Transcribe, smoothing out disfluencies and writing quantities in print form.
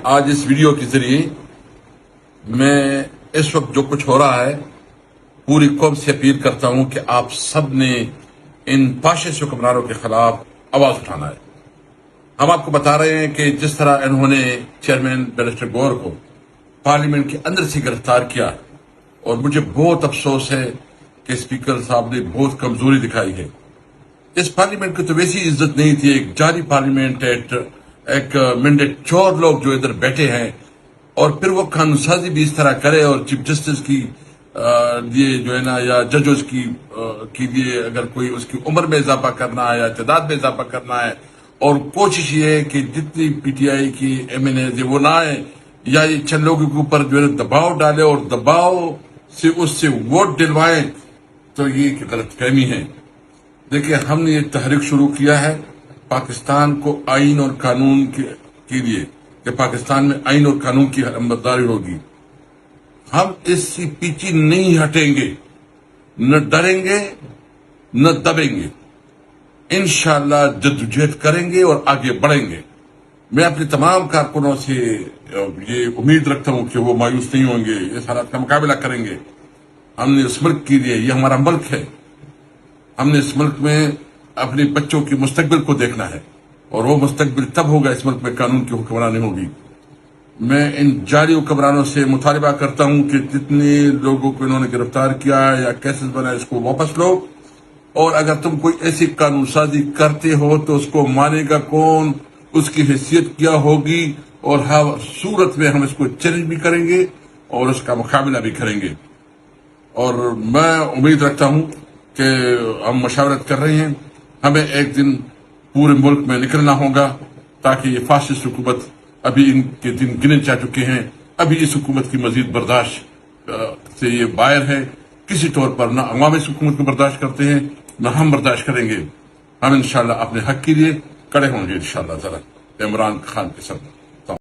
آج اس ویڈیو کے ذریعے میں اس وقت جو کچھ ہو رہا ہے پوری قوم سے اپیل کرتا ہوں کہ آپ سب نے ان فاشسٹ حکمرانوں کے خلاف آواز اٹھانا ہے۔ ہم آپ کو بتا رہے ہیں کہ جس طرح انہوں نے چیئرمین بیرسٹر گور کو پارلیمنٹ کے اندر سے گرفتار کیا، اور مجھے بہت افسوس ہے کہ اسپیکر صاحب نے بہت کمزوری دکھائی ہے۔ اس پارلیمنٹ کی تو ویسی عزت نہیں تھی، ایک جعلی پارلیمنٹ ہے، ایک منڈے چور لوگ جو ادھر بیٹھے ہیں، اور پھر وہ قانون سازی بھی اس طرح کرے، اور چیف جسٹس کی لیے جو ہے نا یا ججز کی لیے اگر کوئی اس کی عمر میں اضافہ کرنا ہے یا تعداد میں اضافہ کرنا ہے، اور کوشش یہ ہے کہ جتنی پی ٹی آئی کی ایم این اے وہ نہ آئے یا یہ چند لوگوں کے اوپر جو ہے دباؤ ڈالے اور دباؤ سے اس سے ووٹ دلوائیں، تو یہ ایک غلط فہمی ہے۔ دیکھیں، ہم نے یہ تحریک شروع کیا ہے پاکستان کو آئین اور قانون کے لیے، کہ پاکستان میں آئین اور قانون کی حکمرانی ہوگی۔ ہم اس سے پیچھے نہیں ہٹیں گے، نہ ڈریں گے نہ دبیں گے، انشاءاللہ جدوجہد کریں گے اور آگے بڑھیں گے۔ میں اپنے تمام کارکنوں سے یہ امید رکھتا ہوں کہ وہ مایوس نہیں ہوں گے، اس حالات کا مقابلہ کریں گے۔ ہم نے اس ملک کے لیے، یہ ہمارا ملک ہے، ہم نے اس ملک میں اپنے بچوں کے مستقبل کو دیکھنا ہے، اور وہ مستقبل تب ہوگا اس ملک میں قانون کی حکمرانی ہوگی۔ میں ان جعلی حکمرانوں سے مطالبہ کرتا ہوں کہ جتنے لوگوں کو انہوں نے گرفتار کیا ہے یا کیسز بنا اس کو واپس لو، اور اگر تم کوئی ایسی قانون سازی کرتے ہو تو اس کو مانے گا کون، اس کی حیثیت کیا ہوگی، اور ہر صورت میں ہم اس کو چیلنج بھی کریں گے اور اس کا مقابلہ بھی کریں گے۔ اور میں امید رکھتا ہوں کہ ہم مشاورت کر رہے ہیں، ہمیں ایک دن پورے ملک میں نکلنا ہوگا تاکہ یہ فاشسٹ حکومت، ابھی ان کے دن گنے جا چکے ہیں، ابھی اس حکومت کی مزید برداشت سے یہ باہر ہے۔ کسی طور پر نہ عوام اس حکومت کو برداشت کرتے ہیں نہ ہم برداشت کریں گے۔ ہم انشاءاللہ اپنے حق کے لیے کڑے ہوں گے انشاءاللہ تعالی عمران خان کے ساتھ۔